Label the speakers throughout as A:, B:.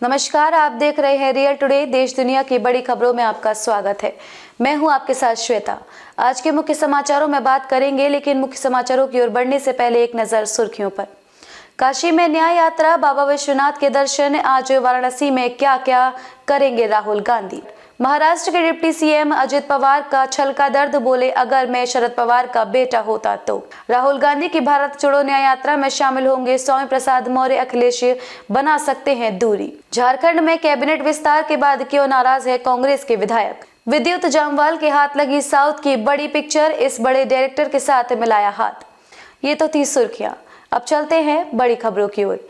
A: नमस्कार, आप देख रहे हैं रियल टुडे। देश दुनिया की बड़ी खबरों में आपका स्वागत है। मैं हूं आपके साथ श्वेता। आज के मुख्य समाचारों में बात करेंगे, लेकिन मुख्य समाचारों की ओर बढ़ने से पहले एक नजर सुर्खियों पर। काशी में न्याय यात्रा, बाबा विश्वनाथ के दर्शन। आज वाराणसी में क्या क्या करेंगे राहुल गांधी। महाराष्ट्र के डिप्टी सीएम अजित पवार का छलका दर्द, बोले अगर मैं शरद पवार का बेटा होता तो। राहुल गांधी की भारत जोड़ो न्याय यात्रा में शामिल होंगे स्वामी प्रसाद मौर्य, अखिलेश बना सकते हैं दूरी। झारखंड में कैबिनेट विस्तार के बाद क्यों नाराज है कांग्रेस के विधायक। विद्युत जामवाल के हाथ लगी साउथ की बड़ी पिक्चर, इस बड़े डायरेक्टर के साथ मिलाया हाथ। ये तो थी सुर्खियां। अब चलते हैं बड़ी खबरों की ओर।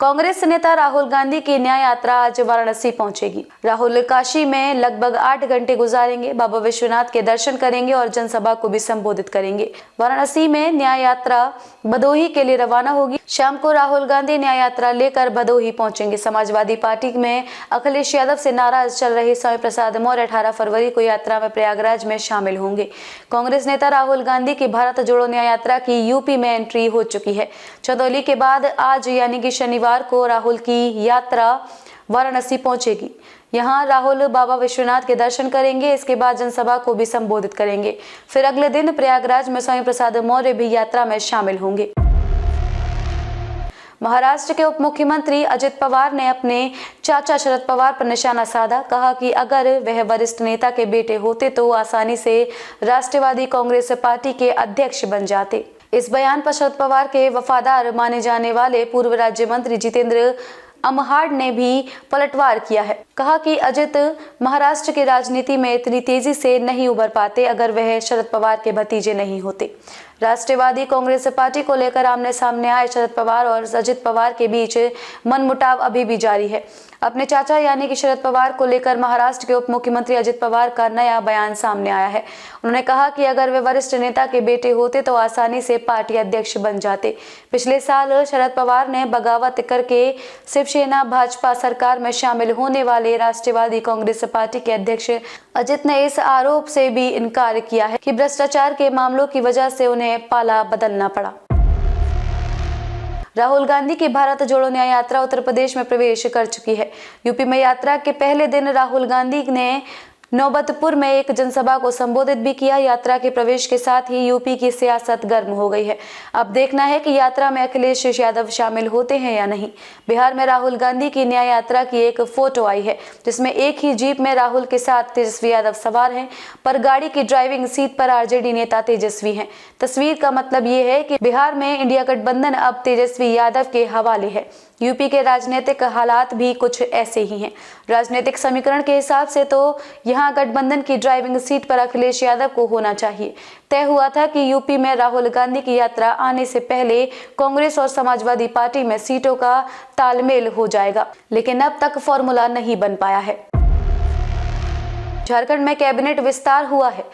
A: कांग्रेस नेता राहुल गांधी की न्याय यात्रा आज वाराणसी पहुंचेगी। राहुल काशी में लगभग 8 घंटे गुजारेंगे, बाबा विश्वनाथ के दर्शन करेंगे और जनसभा को भी संबोधित करेंगे। वाराणसी में न्याय यात्रा भदोही के लिए रवाना होगी। शाम को राहुल गांधी न्याय यात्रा लेकर भदोही पहुंचेंगे। समाजवादी पार्टी में अखिलेश यादव से नाराज चल रहे स्वामी प्रसाद मौर्य 18 फरवरी को यात्रा में प्रयागराज में शामिल होंगे। कांग्रेस नेता राहुल गांधी की भारत जोड़ो न्याय यात्रा की यूपी में एंट्री हो चुकी है। चंदौली के बाद आज यानी कि शनिवार को राहुल की यात्रा वाराणसी पहुंचेगी। यहां राहुल बाबा विश्वनाथ के दर्शन करेंगे, इसके बाद जनसभा को भी संबोधित करेंगे। फिर अगले दिन प्रयागराज में स्वामी प्रसाद मौर्य भी यात्रा में शामिल होंगे। महाराष्ट्र के उप मुख्यमंत्री अजित पवार ने अपने चाचा शरद पवार पर निशाना साधा। कहा कि अगर वह वरिष्ठ नेता के बेटे होते तो आसानी से राष्ट्रवादी कांग्रेस पार्टी के अध्यक्ष बन जाते। इस बयान पर शरद पवार के वफादार माने जाने वाले पूर्व राज्य मंत्री जितेंद्र अमहाड ने भी पलटवार किया है। कहा कि अजित महाराष्ट्र की राजनीति में इतनी तेजी से नहीं उभर पाते अगर वह शरद पवार के भतीजे नहीं होते। राष्ट्रवादी कांग्रेस पार्टी को लेकर आमने सामने आए शरद पवार और अजित पवार के बीच मनमुटाव अभी भी जारी है। अपने चाचा यानी कि शरद पवार को लेकर महाराष्ट्र के उप मुख्यमंत्री अजित पवार का नया बयान सामने आया है। उन्होंने कहा कि अगर वे वरिष्ठ नेता के बेटे होते तो आसानी से पार्टी अध्यक्ष बन जाते। पिछले साल शरद पवार ने बगावत करके शिवसेना भाजपा सरकार में शामिल होने वाले राष्ट्रवादी कांग्रेस पार्टी के अध्यक्ष अजित ने इस आरोप से भी इनकार किया है कि भ्रष्टाचार के मामलों की वजह से उन्हें पाला बदलना पड़ा। राहुल गांधी की भारत जोड़ो न्याय यात्रा उत्तर प्रदेश में प्रवेश कर चुकी है। यूपी में यात्रा के पहले दिन राहुल गांधी ने नौबतपुर में एक जनसभा को संबोधित भी किया। यात्रा के प्रवेश के साथ ही यूपी की सियासत गर्म हो गई है। अब देखना है कि यात्रा में अखिलेश यादव शामिल होते हैं या नहीं। बिहार में राहुल गांधी की न्याय यात्रा की एक फोटो आई है, जिसमें एक ही जीप में राहुल के साथ तेजस्वी यादव सवार हैं, पर गाड़ी की ड्राइविंग सीट पर आरजेडी नेता तेजस्वी हैं। तस्वीर का मतलब ये है कि बिहार में इंडिया गठबंधन अब तेजस्वी यादव के हवाले है। यूपी के राजनीतिक हालात भी कुछ ऐसे ही हैं। राजनीतिक समीकरण के हिसाब से तो यहाँ गठबंधन की ड्राइविंग सीट पर अखिलेश यादव को होना चाहिए। तय हुआ था कि यूपी में राहुल गांधी की यात्रा आने से पहले कांग्रेस और समाजवादी पार्टी में सीटों का तालमेल हो जाएगा, लेकिन अब तक फॉर्मूला नहीं बन पाया है। झारखंड में कैबिनेट विस्तार हुआ है।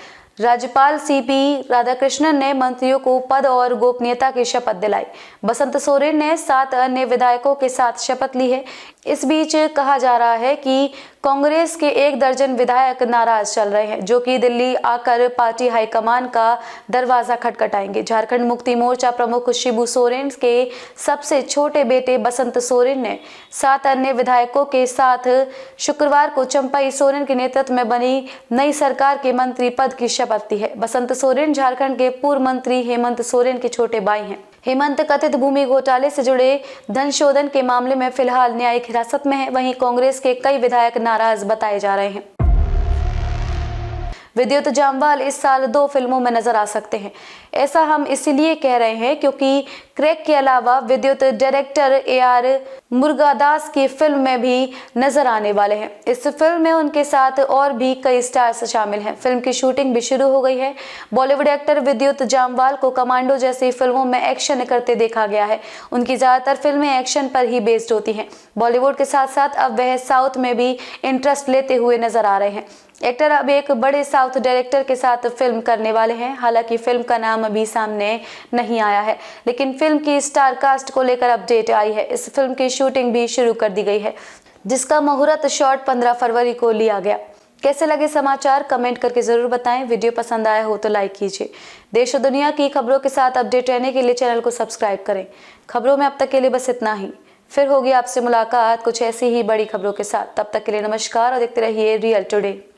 A: राज्यपाल सीपी राधाकृष्णन ने मंत्रियों को पद और गोपनीयता की शपथ दिलाई। बसंत सोरेन ने 7 अन्य विधायकों के साथ शपथ ली है। इस बीच कहा जा रहा है कि कांग्रेस के 1 दर्जन विधायक नाराज चल रहे हैं, जो कि दिल्ली आकर पार्टी हाईकमान का दरवाजा खटखटाएंगे। झारखंड मुक्ति मोर्चा प्रमुख शिबू सोरेन के सबसे छोटे बेटे बसंत सोरेन ने 7 अन्य विधायकों के साथ शुक्रवार को चंपई सोरेन के नेतृत्व में बनी नई सरकार के मंत्री पद की शपथ ली है। बसंत सोरेन झारखंड के पूर्व मंत्री हेमंत सोरेन के छोटे भाई हैं। हेमंत कथित भूमि घोटाले से जुड़े धन शोधन के मामले में फिलहाल न्यायिक हिरासत में है। वहीं कांग्रेस के कई विधायक नाराज बताए जा रहे हैं। विद्युत जामवाल इस साल 2 फिल्मों में नजर आ सकते हैं। ऐसा हम इसलिए कह रहे हैं क्योंकि क्रैक के अलावा विद्युत डायरेक्टर AR मुरुगदास की फिल्म में भी नजर आने वाले हैं। इस फिल्म में उनके साथ और भी कई स्टार्स शामिल हैं। फिल्म की शूटिंग भी शुरू हो गई है। बॉलीवुड एक्टर विद्युत जामवाल को कमांडो जैसी फिल्मों में एक्शन करते देखा गया है। उनकी ज्यादातर फिल्में एक्शन पर ही बेस्ड होती हैं। बॉलीवुड के साथ साथ अब वह साउथ में भी इंटरेस्ट लेते हुए नजर आ रहे हैं। एक्टर अब एक बड़े साउथ डायरेक्टर के साथ फिल्म करने वाले हैं। हालांकि फिल्म का नाम अभी सामने नहीं आया है, लेकिन फिल्म की स्टार कास्ट को लेकर अपडेट आई है। इस फिल्म की शूटिंग भी शुरू कर दी गई है, जिसका मुहूर्त शॉट 15 फरवरी को लिया गया। कैसे लगे समाचार कमेंट करके जरूर बताएं। वीडियो पसंद आया हो तो लाइक कीजिए। देश और दुनिया की खबरों के साथ अपडेट रहने के लिए चैनल को सब्सक्राइब करें। खबरों में अब तक के लिए बस इतना ही। फिर होगी आपसे मुलाकात कुछ ऐसी ही बड़ी खबरों के साथ। तब तक के लिए नमस्कार और देखते रहिए रियल टुडे।